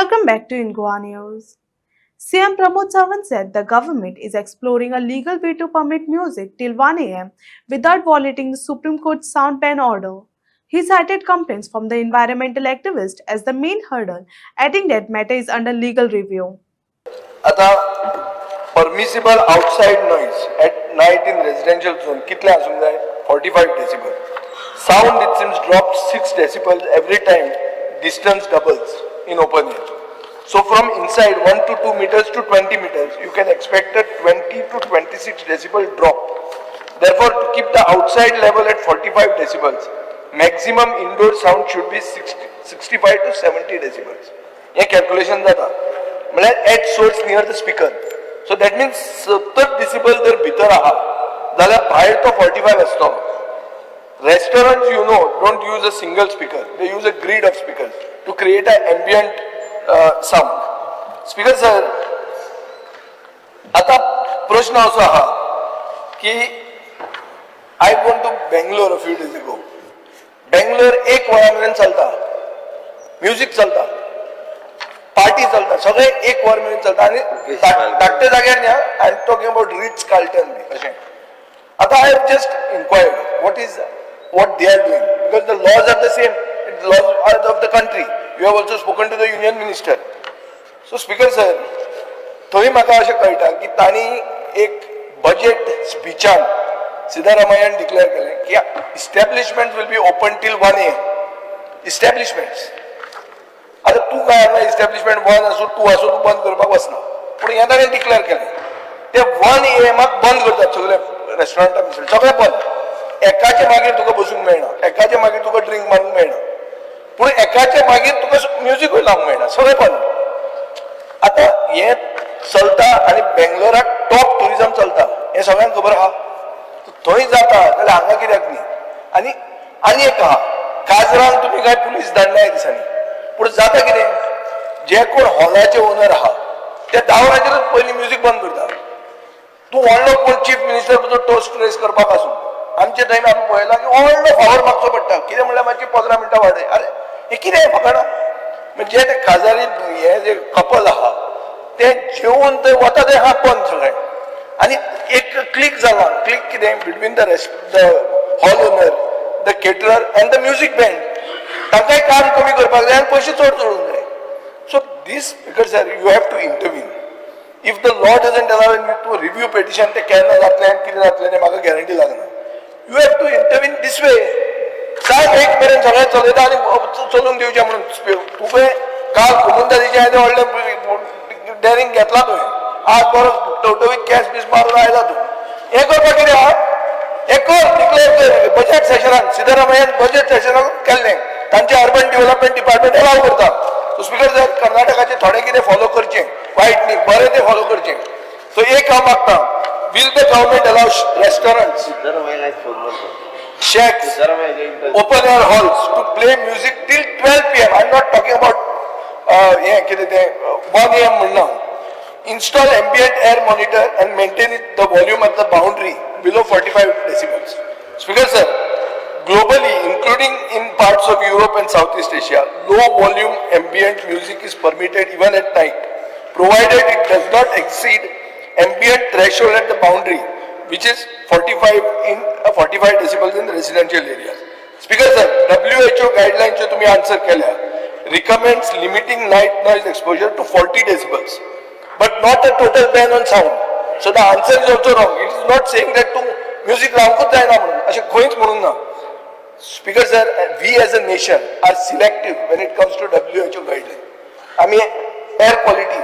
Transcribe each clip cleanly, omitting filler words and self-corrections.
Welcome back to Ingoa News. CM Pramod Sawant said the government is exploring a legal way to permit music till 1 a.m. without violating the Supreme Court's sound ban order. He cited complaints from the environmental activists as the main hurdle, adding that matter is under legal review. आता permissible outside noise at night in residential zone कितले आसूंक जाय 45 decibel. Sound it seems dropped 6 decibels every time distance doubles in open air. So from inside 1 to 2 meters to 20 meters you can expect a 20 to 26 decibel drop. Therefore to keep the outside level at 45 decibels maximum indoor sound should be 65 to 70 decibels. हे calculation जाता. at source near the speaker. So that means 70 decibel जर भितर आहा जाल्यार भायर तो 45 असतो. Restaurants don't use a single speaker. They use a grid of speakers to create an ambient sound. Speaker sir, आता प्रश्न असो आहा की I went to Bangalore a few days ago. Bangalore एक वरामेरेन चलता. म्युझिक चलता. पार्टी चलता सगळे एक वर मेरेन चलता आणि धाकट्या जाग्यार न्या I am talking about Ritz Carlton बी अशें आता I have just inquired what they are doing because the laws are the same, the laws are of the country. You have also spoken to the union minister. So speaker sir, थंय म्हाका अशें कळटा की तांणी एक budget स्पीचान सिद्धरामय्यान declare केलें की establishment will be open till 1 AM. Establishments आता तू काय हांगा इस्टॅब्लिशमेंट 1 असो 2 असो तू बंद करपाक वचना पूण हे ताणें डिक्लेअर केलें ते 1 AM बंद करतात सगळे रेस्टॉरंटां सगळे बंद. एकाचे मागीर तुका बसूंक मेळना, एकाचे मागीर तुका ड्रिंक मारूंक मेळना, पूण एकाचे मागीर तुका म्युझिकूय लावंक मेळना, सगळें बंद. आता हे चलता आनी बेंगलोराक टॉप टुरिझम चलता हे सगळ्यांक खबर आहा. थंय जाता जाल्यार हांगा कित्याक न्ही. आनी एक आहा काजरान तुमी काय पुलीस धाडना ह्या दिसांनी पूण जाता कितें जे कोण हॉलाचे ओनर आहा ते 10 वरांचेरच पयलीं म्युझिक बंद करता. तूं व्हडलो कोण चीफ मिनिस्टर तुजो टोस्ट रेस करपाक आसूं आमचे टाइम आमी पळयला की व्हडलो फावर मागचो पडटा कितें म्हणल्यार मातशी 15 मिनटां वाडय. अरे हे कितें म्हाका ना म्हणजे ते काजारी हे जे कपल आहा ते जेवून थंय वता ते आहा बंद सगळें आनी एक क्लिक जाला. क्लिक कितें between the hall owner the caterer end the music band तांकांय काम कमी करपाक जाय आनी पयशे चड जोडूंक जाय. So this speaker sir you have to intervene. If the law doesn't allow you to review petition ते केन्ना जातलें आनी कितें जातलें तें म्हाका गॅरंटी लागना. You have to intervene this way. काय एक मेरेन सगळें चलयता आनी चलूंक दिवचें म्हणून तुवें काल कुमुंदादीचे आयले व्हडले डॅरिंग घेतला तुवें आज बरो टवटवीत कॅश बीस मारून आयला तूं हें करपाक कितें आहा हें कर डिक्लेअर कर. बजेट सेशनान सिद्धरामय्यान बजेट सेशनान केल्लें तांचे अर्बन डेव्हलपमेंट डिपार्टमेंट अलाव करता. सो स्पीकर सर कर्नाटकाचे थोडे कितें फॉलो करचें वायट न्ही बरें तें फॉलो करचें. सो एक हांव मागता will the government allow restaurants, shacks, open air halls to play music till 12 PM? I'm not talking about 1 AM म्हणना. Install ambient air monitor and maintain the volume at the boundary below 45 decibels. Speaker sir, globally, including in parts of Europe and Southeast Asia, low volume ambient music is permitted even at night, provided it does not exceed ambient threshold at the boundary, which is 45 decibels in residential areas. Speaker sir, WHO guidelines जो तुम्ही answer केल्या recommends limiting night noise exposure to 40 decibels, but not a total ban on sound. So the answer is also wrong. It is not saying that तू music लावंकूच जायना म्हणून अशें खंयच म्हणून ना. Speaker sir, we as a nation are selective when it comes to WHO guidelines. आम्ही air quality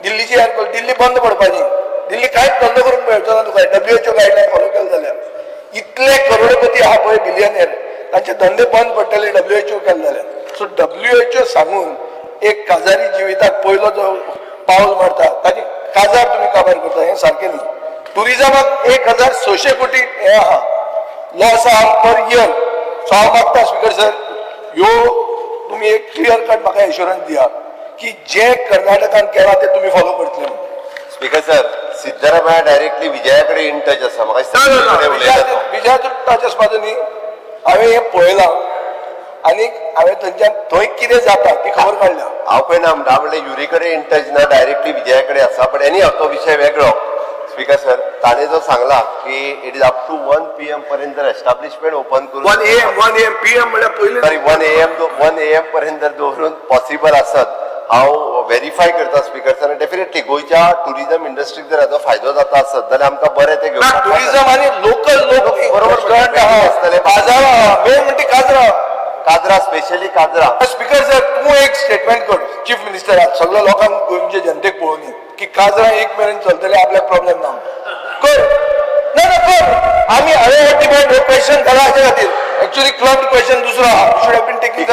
दिल्लीची एअर क्वालिटी दिल्ली बंद पडपाची दिल्ली कांयच बंद करूंक मेळचो ना तुका WHO गायडलायन फॉलो केले जाल्यार. इतले करोडपती आहा पळय बिलियनियर तांचे धंदे बंद पडटले WHO केले जाल्यार. सो WHO सांगून एक काजारी जिविताक पयलो जो पावल मारता ताची काजार तुमी काबार करता हें सारकें न्ही. टुरिझमाक 1600 कोटी हे आहा लॉस आहा पर इयर. सो हांव मागता स्पीकर सर ह्यो तुमी एक क्लियर कट म्हाका एश्युरन्स दिया की जे कर्नाटकान केला ते तुम्ही फॉलो करतले. स्पीकर सर सिद्धरामय्या डायरेक्टली विजयाकडे इन टच आसा. विजयाचो टच आसपाचो न्ही. हांवें हें पळयलां आनी हांवें थंयच्यान थंय कितें जाता ती खबर काडल्या. हांव पळय ना म्हणटा म्हणलें युरी कडेन इन टच ना डायरेक्टली विजया कडेन आसा बट एनी तो विषय वेगळो. स्पीकर सर ताणे जो सांगला की it is up to 1 PM पर्यंत जर एस्टाब्लिशमेंट ओपन करून 1 AM PM म्हणल्यार पयलीं सॉरी 1 AM पर्यंत जर दवरून पॉसिबल आसत हांव व्हेरीफाय करता स्पीकर सर डेफिनेटली गोंयच्या टुरिझम इंडस्ट्रीक जर हाचो फायदो जाता आसत जाल्यार आमकां बरें ते घेवपाक टुरिझम आनी लोकल लोक बरोबर आसतले. बाजार मेन म्हणजे काजरा स्पेशली काजरा. स्पीकर सर तूं एक स्टेटमेंट कर चीफ मिनिस्टराक सगळ्या लोकांक गोंयच्या जनतेक पळोवन ये की काजरा एक मेरेन चलतले आपल्याक प्रॉब्लेम ना कर ना कर आमी हांवें डिमांड हो क्वेश्चन घाला हाचे खातीर एक्चुअली क्लब क्वेश्चन दुसरो आहा should have been taking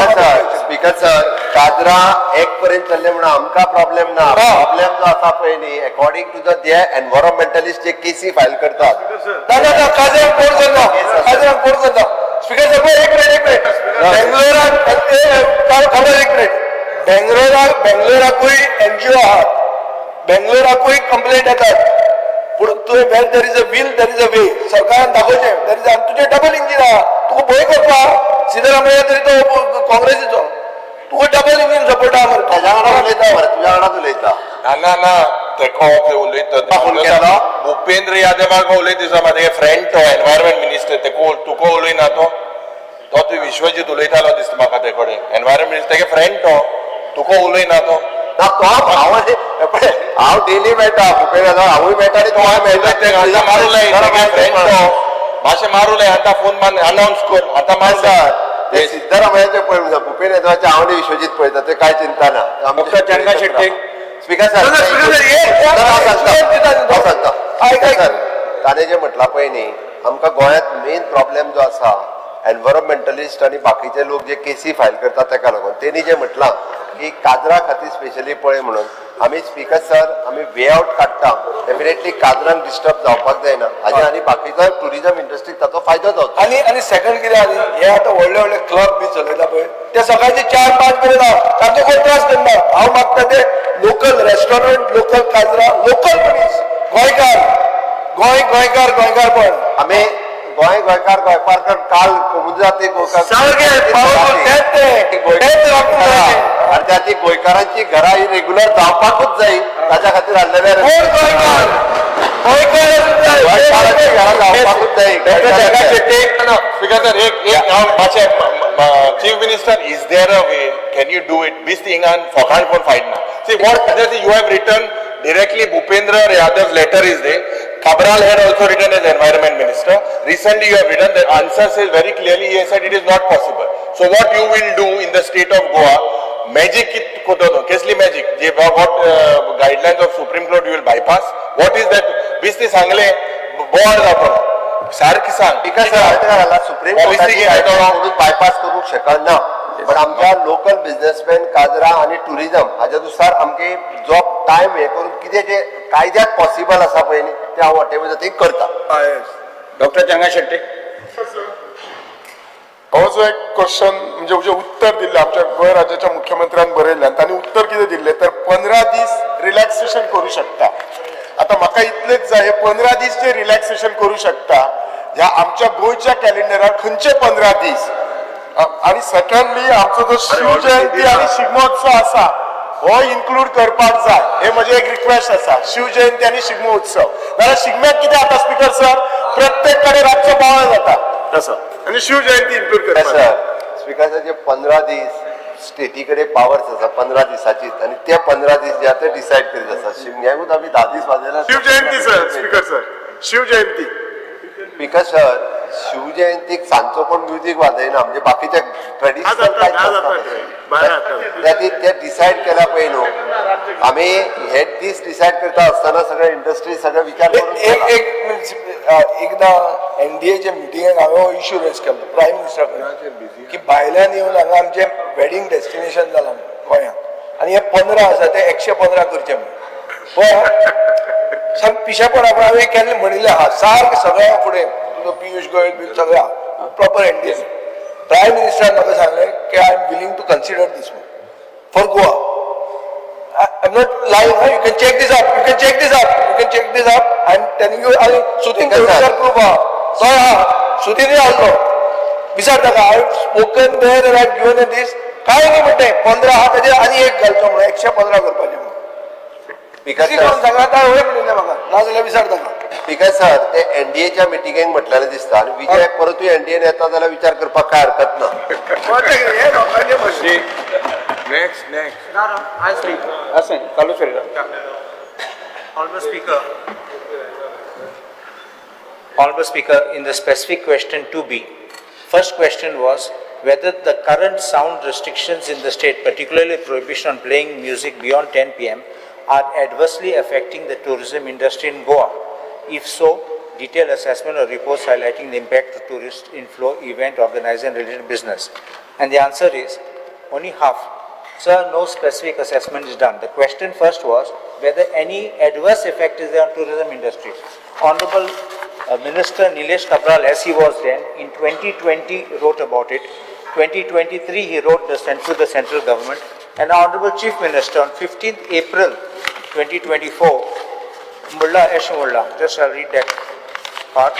speaker sir काजरा 1 पर्यंत चल्ले म्हणून आमकां प्रॉब्लेम ना. प्रॉब्लेम जो आसा पळय न्ही अकॉर्डिंग टू द जे एनवायरमेंटलिस्ट जे केसी फायल करतात ना काजराक कोण करता स्पीकर सर एक मिनिट बेंगलोराकूय NGO आहात बेंगलोराकूय कंप्लेंट येतात पूण तुवें well there is a will there is a way सरकारान दाखोवचें देर इज तुजें डबल इंजीन आहा तुका भंय करपा सिद्धरामय्या तरी तो काँग्रेसीचो तुका डबल इंजीन सपोर्ट आहा मरे ताज्या वांगडा उलयता मरे तुज्या वांगडाच उलयता ना तेको उलयता भुपेंद्र यादवाक उलयता दिसा म्हाजे फ्रेंड तो एनवायरमेंट मिनिस्टर तेको तुका उलयना तो तुवें विश्वजीत उलयतालो दिसता म्हाका ते कडेन एनवायरमेंट मिनिस्टर तेगे फ्रेंड तो तुका उलयना तो ना तो हांव डेली मेळटा भुपेन हांवूय मेळटा आनी तोय मेळटा मारूलाय फ्रेंड तो मातशें मारूलाय आतां फोन मान अनाउन्स कर आतां मार ते सिद्धरामय्याचे पळय भुपेन येदवाचे हांव आनी विश्वजीत पळयता ते कांय चिंता ना. डॉक्टर चंगा शेट्टी स्पीकर सर ताणें जें म्हटलां पळय न्ही आमकां गोंयांत मेन प्रॉब्लेम जो आसा एनवायरमेंटलिस्ट आनी बाकीचे लोक जे केसी फायल करतात ताका लागून तेणी जें म्हटलां की काजरा खातीर स्पेशली पळय म्हणून आमी स्पीकर सर आमी वे आउट काडटा डेफिनेटली काजरांक डिस्टर्ब जावपाक जायना हाजे आनी बाकीचो टुरिझम इंडस्ट्रीक ताचो फायदो जावचो. आनी सेकंड कितें आनी हे आतां व्हडले व्हडले क्लब बी चलयता पळय ते सकाळचे 4-5 पर्यंत आहा तांचो कोण त्रास करना. हांव मागता ते लोकल रेस्टॉरंट लोकल काजरा लोकल मनीस गोंयकार पण आमी गोंयकार काल कोमुजाती त्या ती गोंयकारांची घरां ही रेग्युलर जावपाकूच जाय ताच्या खातीर हाडलेले जावपाकूच जाय. Chief minister is there a way can you do it बीस थिंगान फोकाण कोण फायना see what you have written directly Bhupendra Yadav's letter is there. Cabral had also written as environment minister. Recently you have written the answer says very clearly he said it is not possible. So what you will do in the state of Goa, magic it kodo kesli magic je what guidelines of Supreme Court you will bypass. What is that बिस्ती सांगले board जातो सारखी सांग because supreme कोर्टाची bypass करूंक शकना पण आमच्या local businessman काजरा आणि tourism हाच्या नुसार आमगे जो टायम हे करून कितें जे कायद्यात पॉसिबल आसा पळय न्ही ते हांव वॉटेवर ते करता. डॉक्टर चंगा शेट्टी हो जो एक क्वेश्चन म्हणजे जे उत्तर दिल्ले आमच्या गोंय राज्याच्या मुख्यमंत्र्यान बरयल्लें तांणी उत्तर कितें दिल्लें तर 15 दीस रिलॅक्सेशन करू शकता. आता म्हाका इतलेच जाय 15 दीस जे रिलॅक्सेशन करू शकता ह्या आमच्या गोंयच्या कॅलेंडरार खंयचे 15 दीस आणि सेकंडली आमचो जो शिव जयंती आणि शिगमोत्सव आसा हो इन्क्लूड करपाक जाय हे म्हजे एक रिक्वेस्ट आसा. शिव जयंती आणि शिगमोत्सव नाल्यार शिगम्याक कितें जाता स्पीकर सर प्रत्येक कडेन रातचो बावळो जाता तसो आणि शिव जयंती इन्क्लूड करपाक स्पीकर सर जे 15 दीस स्टेटी कडेन पावर्स आसा 15 दिसाची आणि ते 15 दीस जे आतां डिसायड करीत आसा शिगम्याकूच आमी 10 दीस वाजयला. Shiv Jayanti sir speaker sir Shiv Jayanti speaker sir Shiv जयंतीक सांजचो कोण म्युझिक वाजयना म्हणजे बाकीचे ट्रेडिशनल ते डिसायड केला पळय न्हू आमी हे दीस डिसायड करता आसतना सगळे इंडस्ट्री सगळे विचार एकदा NDAच्या मिटिंगेक हांवें हो इश्यू रेज केल्लो प्रायम मिनिस्टरा कडेन की भायल्यान येवन हांगा आमचें वेडिंग डेस्टिनेशन जालां गोंयांत आनी हे 15 आसा ते 115 करचे म्हणून सामकें पिशेपणा पूण हांवें केन्ना म्हणिल्लें आहा सारकें सगळ्या फुडें पियुष गोयल बी सगळ्या प्रॉपर NDA प्रायम मिनिस्टरान म्हाका सांगलें की I am willing to consider this for Goa. I'm not lying. You can check this up. I'm telling you. Sudhin proof. So Sudhin आलो विचारता का I spoken there I given this काय नाही म्हणते 15 हा ताजेर आनी एक घालचो म्हणून 115 करपाचे म्हणून स्पीकर कितें करून सांगा काय होय म्हणून म्हाका नाजाल्यार विचारता का स्पीकर सर ते एनडीएच्या मिटिंगेक म्हटलेलें दिसता आनी विजय परतूय एनडीएन येता जाल्यार विचार करपाक काय हरकत ना हे लोकांचे machine Next. I'll speak. Honorable Speaker. Honorable Speaker, in the specific question 2B, first question was whether the current sound restrictions in the state, particularly prohibition on playing music beyond 10 p.m., are adversely affecting the tourism industry in Goa. If so, detailed assessment or reports highlighting the impact of tourist inflow, event organizer and related business. And the answer is only half. Sir, no specific assessment is done. The question first was whether any adverse effect is there on tourism industry. Honorable Minister Nilesh Kabral, as he was then, in 2020 wrote about it. 2023 he wrote to the central government. And Honorable Chief Minister on 15th April 2024, Mullah Esh Mullah, just I'll read that part.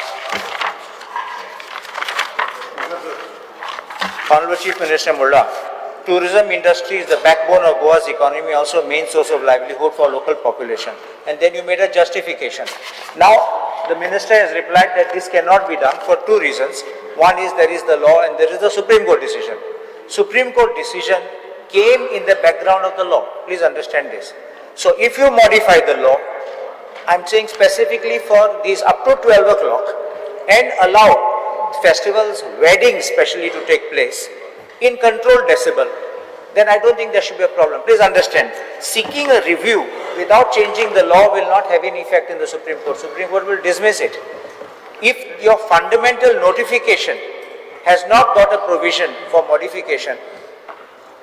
Honorable Chief Minister Mullah, tourism industry is the backbone of Goa's economy, also main source of livelihood for local population. And then you made a justification. Now, the minister has replied that this cannot be done for two reasons. One is there is the law and there is the Supreme Court decision. Supreme Court decision came in the background of the law. Please understand this. So if you modify the law, I'm saying specifically for these up to 12 o'clock and allow festivals, weddings especially to take place in controlled decibel, then I don't think there should be a problem. Please understand, seeking a review without changing the law will not have any effect in the Supreme Court. Supreme Court will dismiss it. If your fundamental notification has not got a provision for modification,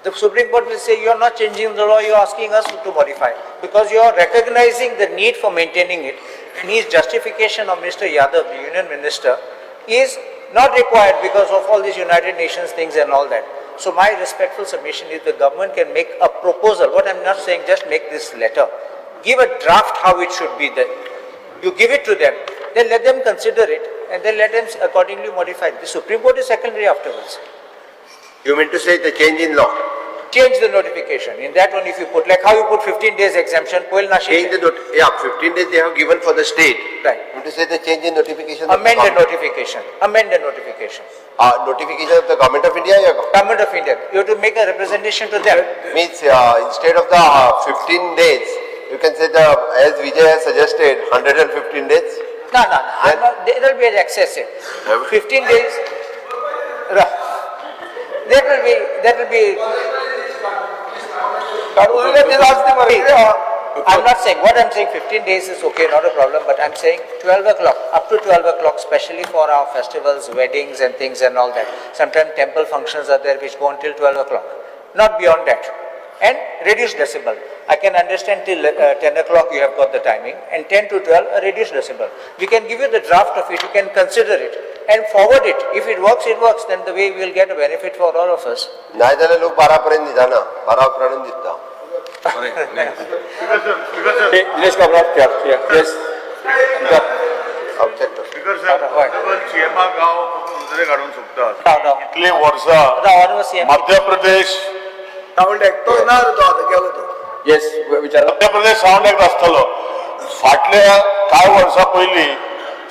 the Supreme Court will say you are not changing the law, you are asking us to modify, because you are recognizing the need for maintaining it, and his justification of Mr. Yadav, the Union Minister, is not required because of all these United Nations things and all that. So my respectful submission is the government can make a proposal. What I'm not saying, just make this letter. Give a draft how it should be then. You give it to them, then let them consider it and then let them accordingly modify it. The Supreme Court is secondary afterwards. You mean to say the change in law? Change the notification. In that one if you put, like how you put 15 days exemption, Change the 15 days they have given for the state. Right. You mean to say the change in notification? Amend the notification. Amend the notification. Notification of the Government of India? Government of India. You have to make a representation to them. Means instead of the 15 days, you can say as Vijay has suggested, 115 days? No. There will be excessive. 15 days. That will be. I'm not saying, what I'm saying 15 days is okay, not a problem, but I'm saying 12 o'clock, up to 12 o'clock, especially for our festivals, weddings and things and all that. Sometimes temple functions are there which go until 12 o'clock, not beyond that. And reduce decibel. I can understand till 10 o'clock you have got the timing, and 10 to 12 a reduced decibel. We can give you the draft of it, you can consider it and forward it. If it works, then the way we will get a benefit for all of us. नाही जाल्यार लोक 12 पर्यंत दिता ना, 12 पर्यंत दिता. Nilesh Kabral, yes. Objector. सीएमा गाव नजरे काढून सुटतात No. इतली वर्षा Honorable CM. Madhya Pradesh sound तो ना तो आता गेलो तो Yes, विचारा. मध्य प्रदेश साऊंड एक्ट आसतलो फाटल्या कांय वर्सां पयलीं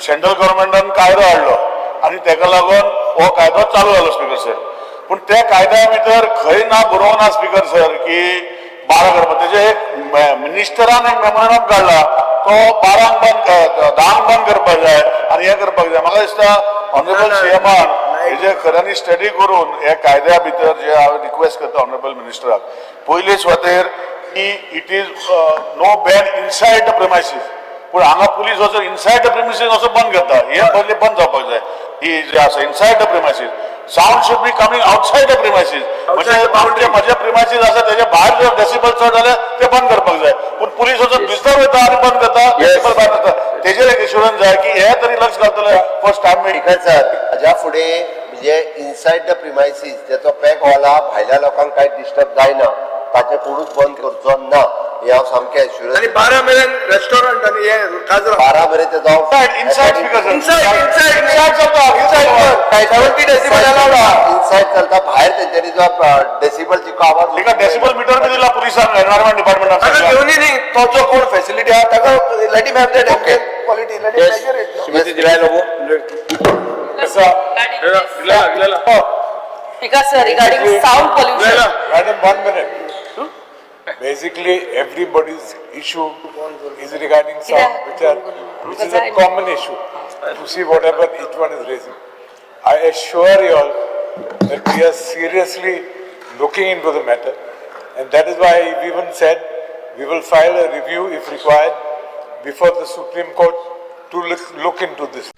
सेंट्रल गव्हर्मेंटान कायदो हाडलो आनी तेका लागून हो कायदो चालू जालो स्पीकर सर. पूण त्या कायद्या भितर खंय ना बरोवन ना स्पीकर सर की 12 करपाक. तेजे एक मिनिस्टरान एक मेमोरंडम काडला तो 12 बंद 10 बंद करपाक जाय आनी हे करपाक जाय. म्हाका दिसता ऑनरेबल सीएमान हेजे खऱ्यांनी स्टडी करून हे कायद्या भितर जे हांव रिक्वेस्ट करता ऑनरेबल मिनिस्टराक पयले सुवातेर की it is no ban inside the premises. पूण हांगा पुलीस वचून इनसायड द प्रिमायसीस असो बंद करता. हे पयलीं बंद जावपाक जाय. ही जे आसा inside the premises sound should be coming outside the premises. म्हणजे म्हजे प्रिमायसीस आसा तेजे भायर जर डेसिबल चड जाल्यार ते बंद करपाक जाय. पूण पुलीस वचून भितर वयता आनी बंद करता डेसिबल भायर जाता. तेजेर एक इन्शुरन्स जाय की हे तरी लक्ष घालतले फर्स्ट टायम. स्पीकर सर, हाज्या फुडें म्हणजे इनसायड द प्रिमायसीस जेचो पॅक हॉला भायल्या लोकांक कांय डिस्टर्ब जायना ताचे कोणूच बंद करचो ना हे हांव सामकें एश्युरन्स. आणि 12 मेरेन रेस्टॉरंट आणि हे काजरा 12 मेरेन ते जावं इनसायड स्पीकर इनसाइड इनसायड चलता इनसायड काय 70 डेसिबल allowed आहा. इनसाइड चलता भायर तेंच्यांनी जो डेसिबलची आवाज तिका डेसिबल मीटर बी दिला पुलिसांक एनवायरमेंट ताका डिपार्टमेंटान घेवनी न्ही तो जो कोण फॅसिलिटी आहा ताका let him have that quality let him measure it. Shrimati दिलाय logo Because regarding sound pollution. Madam, 1 minute. Basically, everybody's issue is regarding sound, which is a common issue. To see whatever each one is raising. I assure you all that we are seriously looking into the matter, and that is why we even said we will file a review if required before the Supreme Court to look into this